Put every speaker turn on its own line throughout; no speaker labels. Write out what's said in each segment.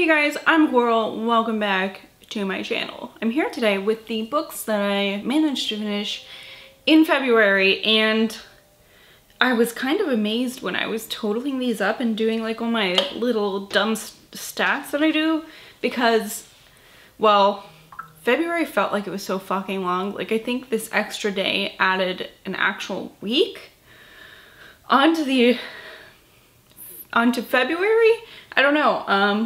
Hey guys, I'm Coral. Welcome back to my channel. I'm here today with the books that I managed to finish in February, and I was kind of amazed when I was totaling these up and doing like all my little dumb stats that I do, because, well, February felt like it was so fucking long. Like, I think this extra day added an actual week onto February. I don't know.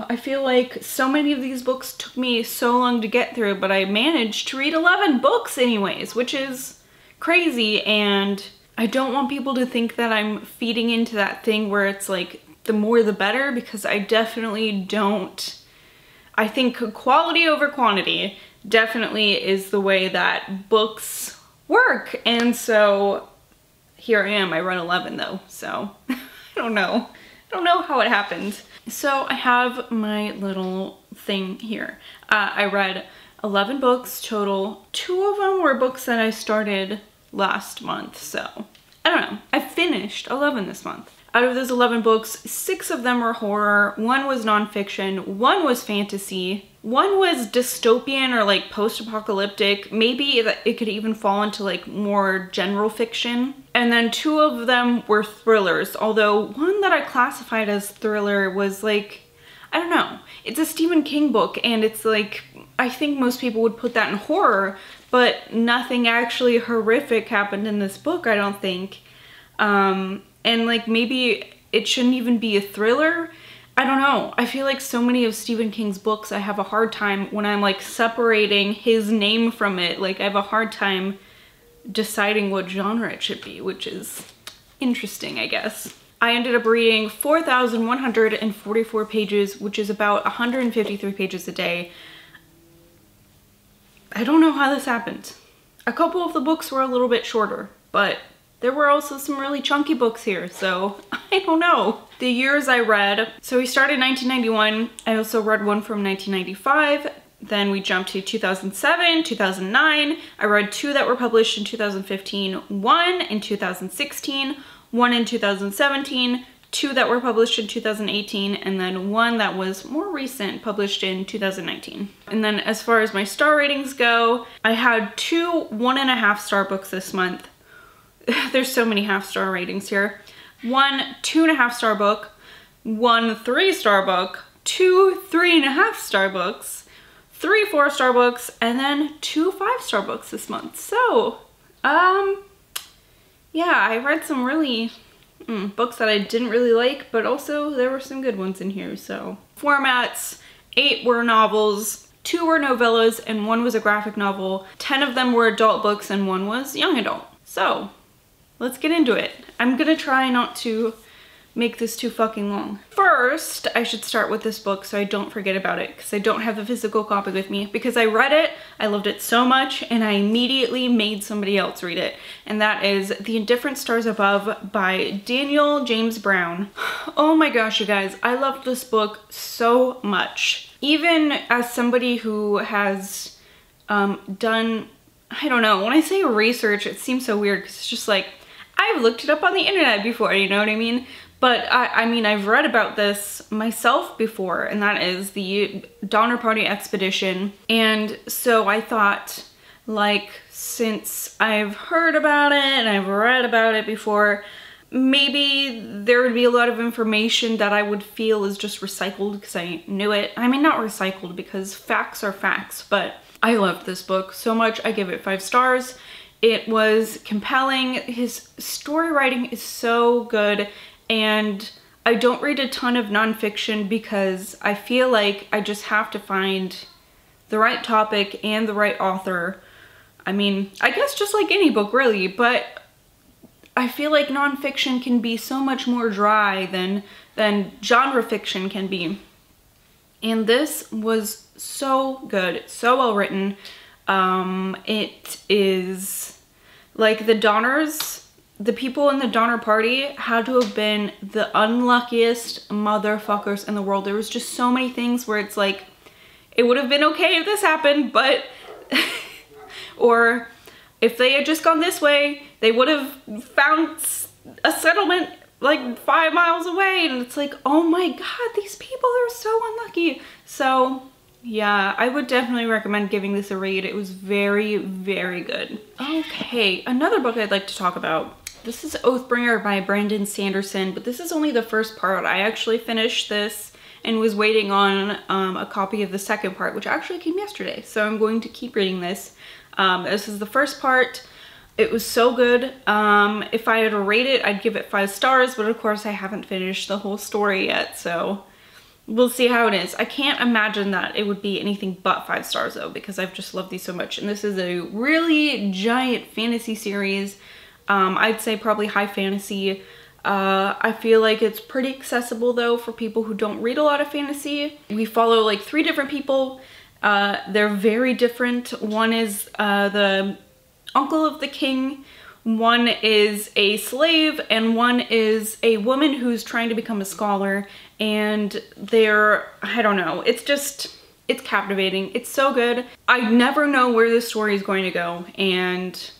I feel like so many of these books took me so long to get through, but I managed to read 11 books anyways, which is crazy. And I don't want people to think that I'm feeding into that thing where it's like the more the better, because I definitely don't. I think quality over quantity definitely is the way that books work. And so here I am. I run 11 though, so I don't know. I don't know how it happened. So I have my little thing here. I read 11 books total. 2 of them were books that I started last month, so I don't know. I finished 11 this month. Out of those 11 books, 6 of them were horror, 1 was nonfiction, 1 was fantasy, 1 was dystopian or like post-apocalyptic. Maybe it could even fall into like more general fiction. And then 2 of them were thrillers, although one that I classified as thriller was like, I don't know. It's a Stephen King book, and it's like, I think most people would put that in horror, but nothing actually horrific happened in this book, I don't think. And like, maybe it shouldn't even be a thriller. I don't know. I feel like so many of Stephen King's books, I have a hard time when I'm like separating his name from it. Like, I have a hard time deciding what genre it should be, which is interesting, I guess. I ended up reading 4,144 pages, which is about 153 pages a day. I don't know how this happened. A couple of the books were a little bit shorter, but there were also some really chunky books here, so I don't know. The years I read, so we started in 1991. I also read one from 1995. Then we jumped to 2007, 2009. I read 2 that were published in 2015, 1 in 2016, 1 in 2017, 2 that were published in 2018, and then 1 that was more recent, published in 2019. And then as far as my star ratings go, I had 2 1.5 star books this month. There's so many half-star ratings here. 1 2.5 star book, 1 3-star book, 2 3.5 star books, 3 4-star books, and then 2 5-star books this month. So, yeah, I read some really books that I didn't really like, but also there were some good ones in here. So, formats, 8 were novels, 2 were novellas, and 1 was a graphic novel. 10 of them were adult books, and 1 was young adult. So, let's get into it. I'm gonna try not to make this too fucking long. First, I should start with this book so I don't forget about it, because I don't have the physical copy with me, because I read it, I loved it so much, and I immediately made somebody else read it. And that is The Indifferent Stars Above by Daniel James Brown. Oh my gosh, you guys, I loved this book so much. Even as somebody who has done, I don't know, when I say research, it seems so weird because it's just like, I've looked it up on the internet before, you know what I mean? But I mean, I've read about this myself before, and that is the Donner Party expedition. And so I thought, like, since I've heard about it and I've read about it before, maybe there would be a lot of information that I would feel is just recycled because I knew it. I mean, not recycled, because facts are facts, but I loved this book so much. I give it 5 stars. It was compelling. His story writing is so good, and I don't read a ton of nonfiction because I feel like I just have to find the right topic and the right author. I mean, I guess just like any book really, but I feel like nonfiction can be so much more dry than genre fiction can be. And this was so good, so well written. It is like the Donners, the people in the Donner Party had to have been the unluckiest motherfuckers in the world. There was just so many things where it's like, it would have been okay if this happened, but, or if they had just gone this way, they would have found a settlement like 5 miles away, and it's like, oh my god, these people are so unlucky. So yeah, I would definitely recommend giving this a read. It was very, very good. Okay, another book I'd like to talk about. This is Oathbringer by Brandon Sanderson, but this is only the first part. I actually finished this and was waiting on a copy of the second part, which actually came yesterday. So I'm going to keep reading this. This is the first part. It was so good. If I had to rate it, I'd give it 5 stars, but of course I haven't finished the whole story yet, so we'll see how it is. I can't imagine that it would be anything but 5 stars though, because I've just loved these so much. And this is a really giant fantasy series. I'd say probably high fantasy. I feel like it's pretty accessible though for people who don't read a lot of fantasy. We follow like 3 different people. They're very different. One is the uncle of the king, one is a slave, and one is a woman who's trying to become a scholar. And they're, I don't know, it's captivating. It's so good. I never know where this story is going to go, and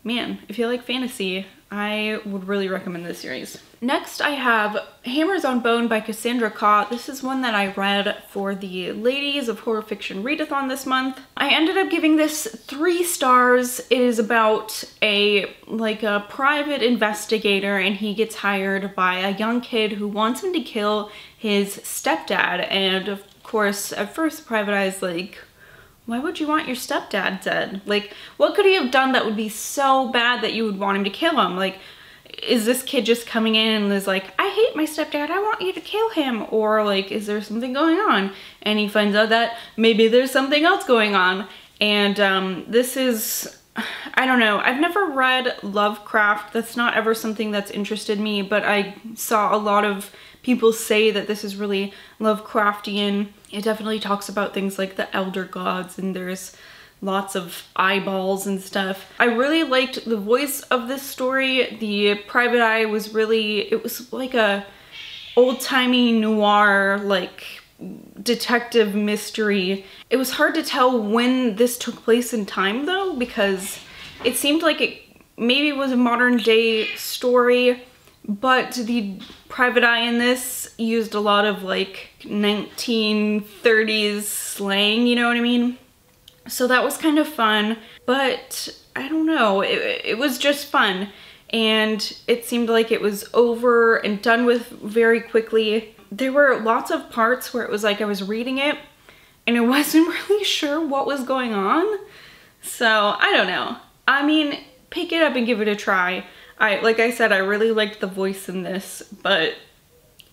man, if you like fantasy, I would really recommend this series. Next I have Hammers on Bone by Cassandra Khaw. This is one that I read for the Ladies of Horror Fiction Readathon this month. I ended up giving this 3 stars. It is about a private investigator, and he gets hired by a young kid who wants him to kill his stepdad. And of course, at first the private eye is like, why would you want your stepdad dead? Like, what could he have done that would be so bad that you would want him to kill him? Like, is this kid just coming in and is like, I hate my stepdad, I want you to kill him? Or like, is there something going on? And he finds out that maybe there's something else going on. And this is, I don't know, I've never read Lovecraft. That's not ever something that's interested me, but I saw a lot of people say that this is really Lovecraftian. It definitely talks about things like the elder gods, and there's lots of eyeballs and stuff. I really liked the voice of this story. The private eye was really, it was like a old-timey noir, like detective mystery. It was hard to tell when this took place in time though, because it seemed like it maybe was a modern day story, but the private eye in this used a lot of like 1930s slang, you know what I mean? So that was kind of fun, but I don't know, it was just fun. And it seemed like it was over and done with very quickly. There were lots of parts where it was like I was reading it and I wasn't really sure what was going on. So I don't know. I mean, pick it up and give it a try. Like I said, I really liked the voice in this, but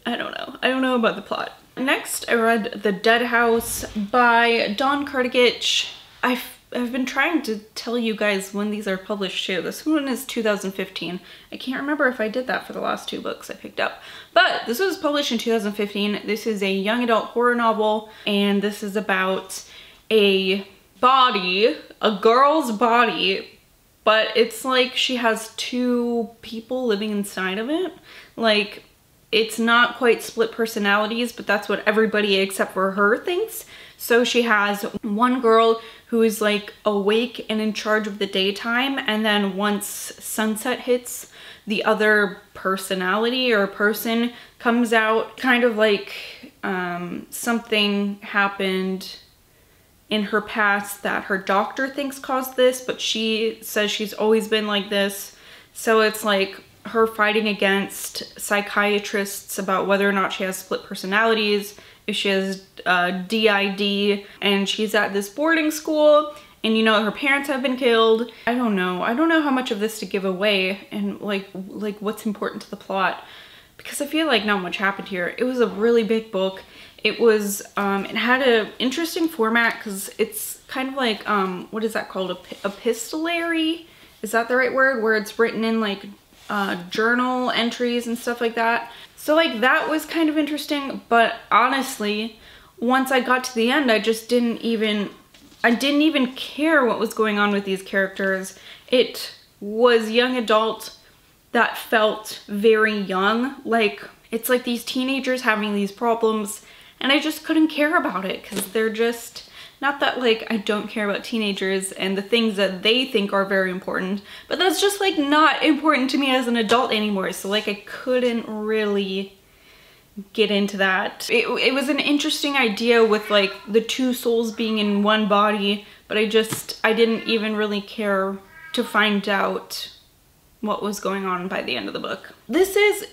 I don't know. I don't know about the plot. Next, I read The Dead House by Dawn Kurtagich. I've been trying to tell you guys when these are published too. This one is 2015. I can't remember if I did that for the last 2 books I picked up. But this was published in 2015. This is a young adult horror novel, and this is about a body, a girl's body, but it's like she has 2 people living inside of it. Like, it's not quite split personalities, but that's what everybody except for her thinks. So she has one girl who is like awake and in charge of the daytime, and then once sunset hits, the other personality or person comes out. Kind of like something happened in her past that her doctor thinks caused this, but she says she's always been like this. So it's like her fighting against psychiatrists about whether or not she has split personalities, if she has DID, and she's at this boarding school, and you know her parents have been killed. I don't know how much of this to give away, and like what's important to the plot, because I feel like not much happened here. It was a really big book. It was it had an interesting format because it's kind of like what is that called, epistolary? Is that the right word? Where it's written in like journal entries and stuff like that. So like that was kind of interesting, but honestly, once I got to the end, I didn't even care what was going on with these characters. It was young adult that felt very young. Like, it's like these teenagers having these problems, and I just couldn't care about it because they're just Not that like I don't care about teenagers and the things that they think are very important, but that's just like not important to me as an adult anymore. So like I couldn't really get into that. It was an interesting idea with like the two souls being in one body, but I didn't even really care to find out what was going on by the end of the book. This is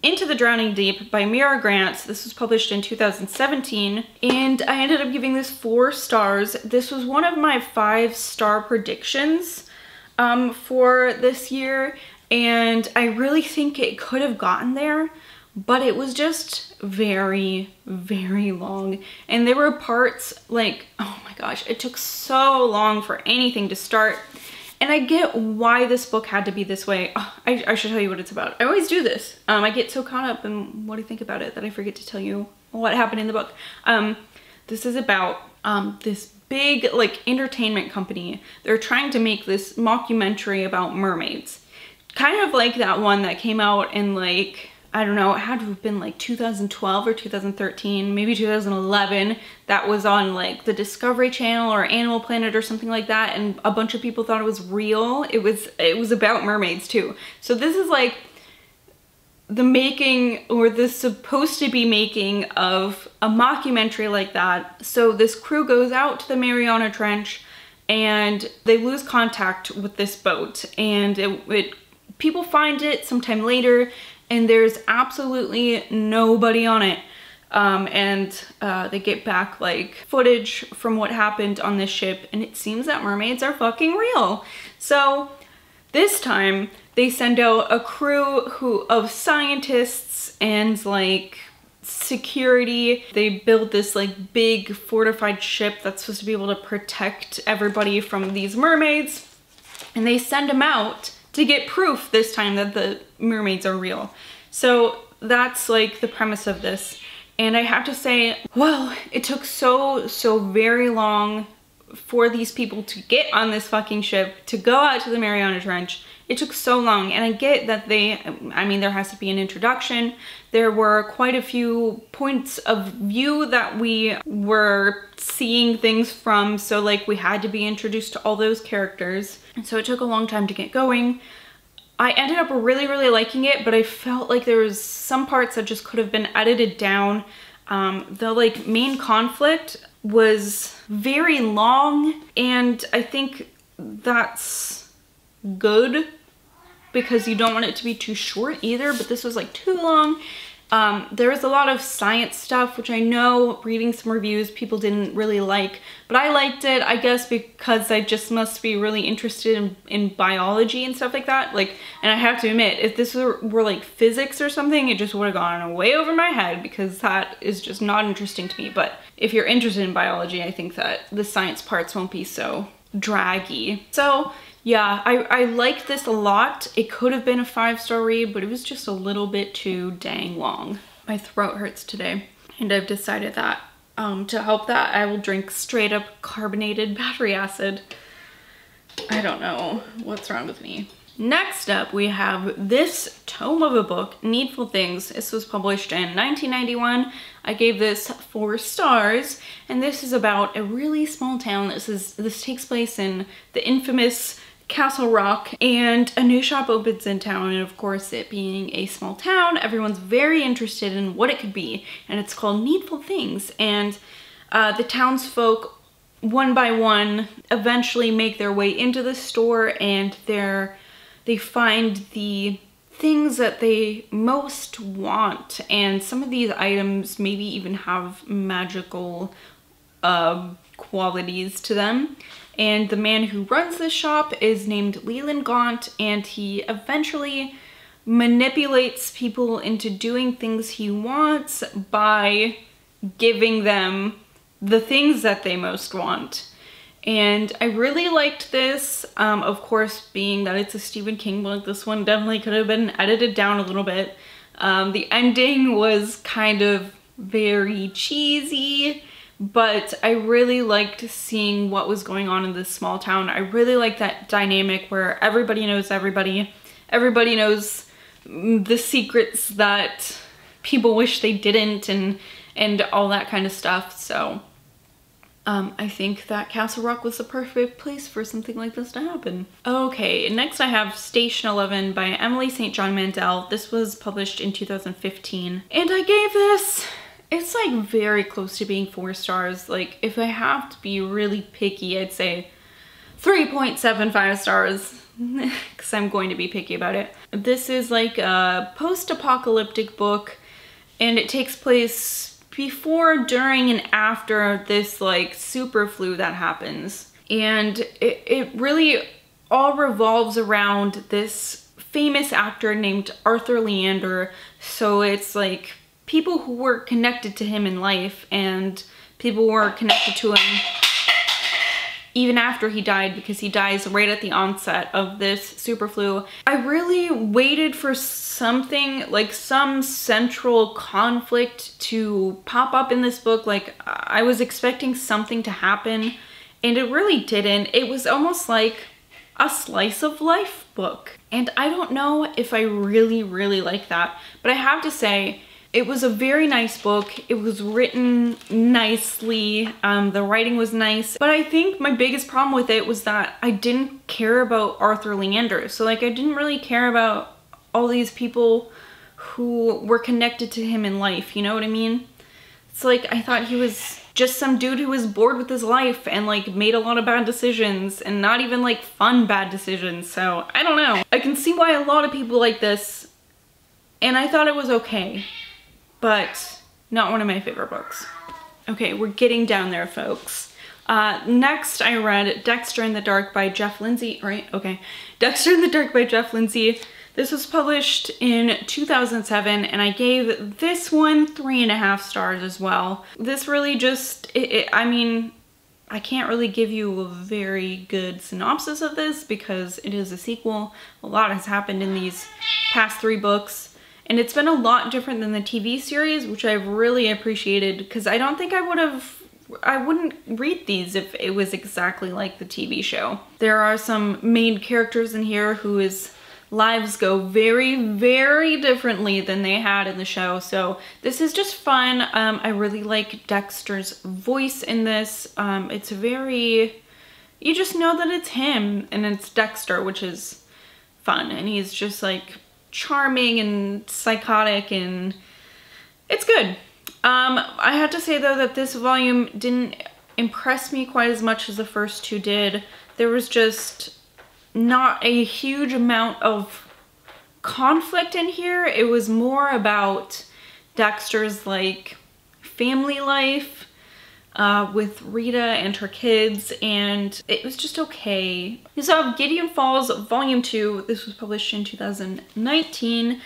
Into the Drowning Deep by Mira Grant. This was published in 2017, and I ended up giving this 4 stars. This was one of my 5-star predictions for this year, and I really think it could have gotten there, but it was just very, very long. And there were parts like, oh my gosh, it took so long for anything to start. And I get why this book had to be this way. Oh, I should tell you what it's about. I always do this. I get so caught up in what I think about it that I forget to tell you what happened in the book. This is about this big like entertainment company. They're trying to make this mockumentary about mermaids. Kind of like that one that came out in like, I don't know, it had to have been like 2012 or 2013, maybe 2011. That was on like the Discovery Channel or Animal Planet or something like that, and a bunch of people thought it was real. It was about mermaids too. So this is like the making, or the supposed to be making, of a mockumentary like that. So this crew goes out to the Mariana Trench and they lose contact with this boat, and people find it sometime later, and there's absolutely nobody on it. They get back like footage from what happened on this ship, and it seems that mermaids are fucking real. So this time they send out a crew of scientists and like security. They build this like big fortified ship that's supposed to be able to protect everybody from these mermaids, and they send them out to get proof this time that the mermaids are real. So that's like the premise of this. And I have to say, well, it took so very long for these people to get on this fucking ship, to go out to the Mariana Trench. It took so long, and I get that there has to be an introduction. There were quite a few points of view that we were seeing things from, so like we had to be introduced to all those characters. And so it took a long time to get going. I ended up really, really liking it, but I felt like there was some parts that just could have been edited down. The like main conflict was very long, and I think that's good because you don't want it to be too short either, but this was like too long. There was a lot of science stuff, which I know reading some reviews people didn't really like, but I liked it, I guess, because I just must be really interested in biology and stuff like that. Like, and I have to admit, if this were like physics or something, it just would have gone way over my head, because that is just not interesting to me. But if you're interested in biology, I think that the science parts won't be so draggy. So yeah, I liked this a lot. It could have been a 5-star read, but it was just a little bit too dang long. My throat hurts today, and I've decided that to help that, I will drink straight up carbonated battery acid. I don't know what's wrong with me. Next up, we have this tome of a book, Needful Things. This was published in 1991. I gave this 4 stars, and this is about a really small town. This takes place in the infamous Castle Rock, and a new shop opens in town, and of course, it being a small town, everyone's very interested in what it could be, and it's called Needful Things. And the townsfolk, one by one, eventually make their way into the store, and they find the things that they most want, and some of these items maybe even have magical qualities to them. And the man who runs this shop is named Leland Gaunt, and he eventually manipulates people into doing things he wants by giving them the things that they most want. And I really liked this, of course, being that it's a Stephen King book. This one definitely could have been edited down a little bit. The ending was kind of very cheesy, but I really liked seeing what was going on in this small town. I really like that dynamic where everybody knows everybody. Everybody knows the secrets that people wish they didn't, and all that kind of stuff. So I think that Castle Rock was the perfect place for something like this to happen. Okay, next I have Station 11 by Emily St. John Mandel. This was published in 2015. And I gave this, it's like very close to being 4 stars. Like if I have to be really picky, I'd say 3.75 stars, because I'm going to be picky about it. This is like a post-apocalyptic book, and it takes place before, during, and after this like super flu that happens. And it really all revolves around this famous actor named Arthur Leander. So it's like people who were connected to him in life and people who were connected to him even after he died, because he dies right at the onset of this super flu. I really waited for something, like some central conflict to pop up in this book. Like I was expecting something to happen and it really didn't. It was almost like a slice of life book. And I don't know if I really like that, but I have to say, it was a very nice book. It was written nicely. The writing was nice. But I think my biggest problem with it was that I didn't care about Arthur Leander. So like I didn't really care about all these people who were connected to him in life. You know what I mean? It's like I thought he was just some dude who was bored with his life and like made a lot of bad decisions, and not even like fun bad decisions. So I don't know. I can see why a lot of people like this, and I thought it was okay, but not one of my favorite books. Okay, we're getting down there, folks. Next I read Dexter in the Dark by Jeff Lindsay, right? Okay. Dexter in the Dark by Jeff Lindsay. This was published in 2007, and I gave this one 3.5 stars as well. This really just, I mean, I can't really give you a very good synopsis of this because it is a sequel. A lot has happened in these past 3 books. And it's been a lot different than the TV series, which I've really appreciated, because I don't think I wouldn't read these if it was exactly like the TV show. There are some main characters in here whose lives go very differently than they had in the show. So this is just fun. I really like Dexter's voice in this. It's very, you just know that it's him and it's Dexter, which is fun. And he's just like charming and psychotic, and it's good. I have to say though that this volume didn't impress me quite as much as the first 2 did. There was just not a huge amount of conflict in here. It was more about Dexter's like family life with Rita and her kids, and it was just okay. You saw Gideon Falls Volume 2. This was published in 2019.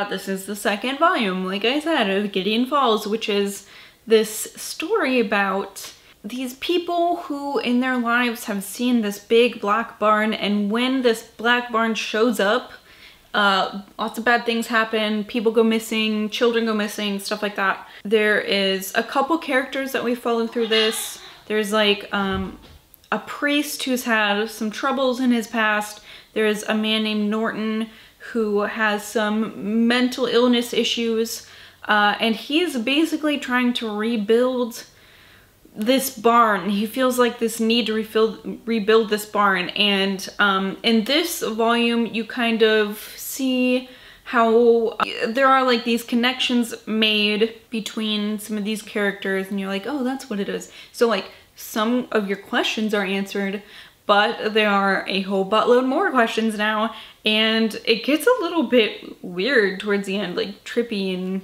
This is the 2nd volume, like I said, of Gideon Falls, which is this story about these people who in their lives have seen this big black barn, and when this black barn shows up, lots of bad things happen, people go missing, children go missing, stuff like that. There is a couple characters that we follow through this. There's like a priest who's had some troubles in his past. There's a man named Norton who has some mental illness issues, and he's basically trying to rebuild this barn. He feels like this need to rebuild this barn, and in this volume you kind of see how there are like these connections made between some of these characters, and you're like, oh, that's what it is. So like some of your questions are answered, but there are a whole buttload more questions now, and it gets a little bit weird towards the end, like trippy and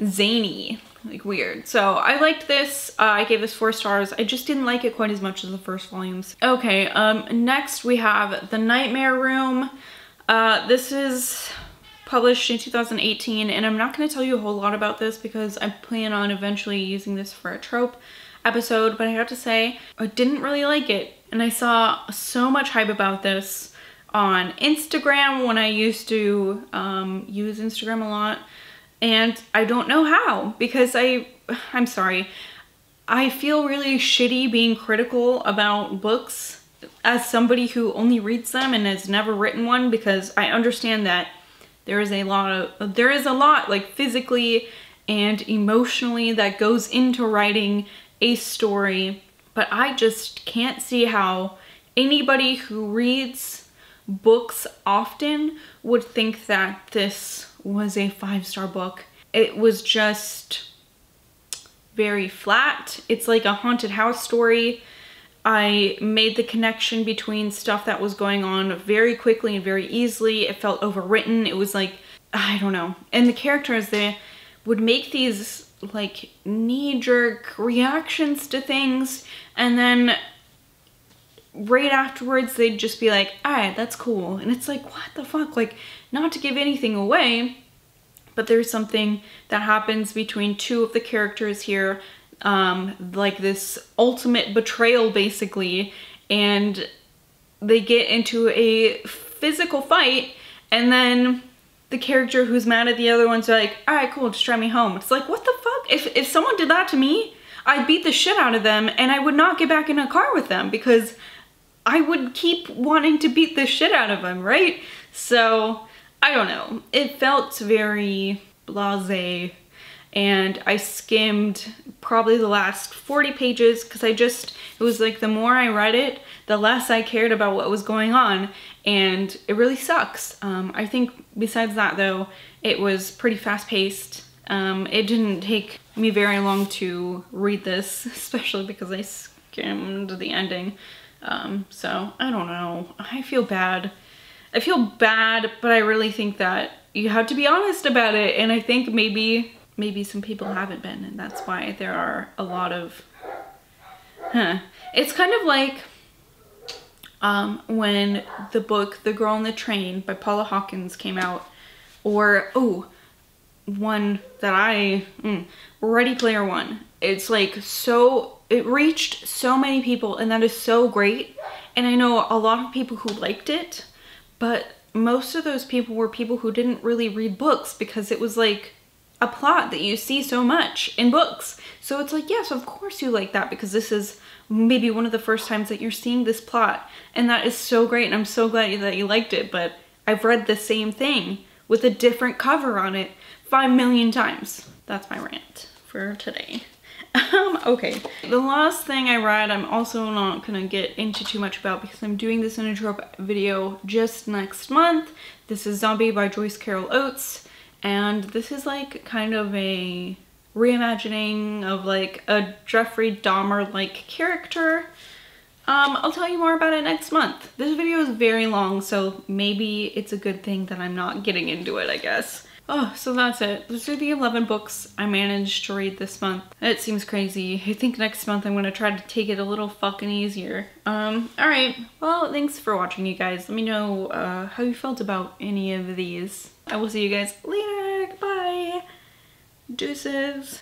zany, like weird. So I liked this. I gave this 4 stars. I just didn't like it quite as much as the first volumes. Okay, next we have The Nightmare Room. This is published in 2018, and I'm not going to tell you a whole lot about this because I plan on eventually using this for a trope episode, but I have to say I didn't really like it, and I saw so much hype about this on Instagram when I used to use Instagram a lot, and I don't know how, because I'm sorry, I feel really shitty being critical about books as somebody who only reads them and has never written one, because I understand that there is a lot like physically and emotionally that goes into writing, a story, but I just can't see how anybody who reads books often would think that this was a 5-star book. It was just very flat. It's like a haunted house story. I made the connection between stuff that was going on very quickly and very easily. It felt overwritten. It was like, I don't know. And the characters, they would make these like knee-jerk reactions to things, and then right afterwards they'd just be like, alright, that's cool. And it's like, what the fuck? Like, not to give anything away, but there's something that happens between two of the characters here, like this ultimate betrayal basically, and they get into a physical fight, and then the character who's mad at the other ones are like, alright, cool, just drive me home. It's like, what the fuck? If someone did that to me, I'd beat the shit out of them, and I would not get back in a car with them because I would keep wanting to beat the shit out of them, right? So, I don't know. It felt very blasé, and I skimmed probably the last 40 pages because it was like the more I read it, the less I cared about what was going on, and it really sucks. I think besides that though, it was pretty fast-paced. It didn't take me very long to read this, especially because I skimmed the ending. So I don't know. I feel bad. I feel bad, but I really think that you have to be honest about it, and I think maybe some people haven't been, and that's why there are a lot of, It's kind of like when the book The Girl on the Train by Paula Hawkins came out, or, oh, one that Ready Player One. It's like it reached so many people, and that is so great. And I know a lot of people who liked it, but most of those people were people who didn't really read books because it was like a plot that you see so much in books. So it's like, yes, of course you like that because this is maybe one of the first times that you're seeing this plot, and that is so great, and I'm so glad that you liked it. But I've read the same thing with a different cover on it 5 million times. That's my rant for today. Okay, the last thing I read, I'm also not gonna get into too much about because I'm doing this in a drop video just next month. This is Zombie by Joyce Carol Oates, and this is like kind of a reimagining of like a Jeffrey Dahmer-like character. I'll tell you more about it next month. This video is very long, so maybe it's a good thing that I'm not getting into it, I guess. Oh, so that's it. Those are the 11 books I managed to read this month. It seems crazy. I think next month I'm gonna try to take it a little fucking easier. Alright. Well, thanks for watching, you guys. Let me know how you felt about any of these. I will see you guys later. Bye. Deuces.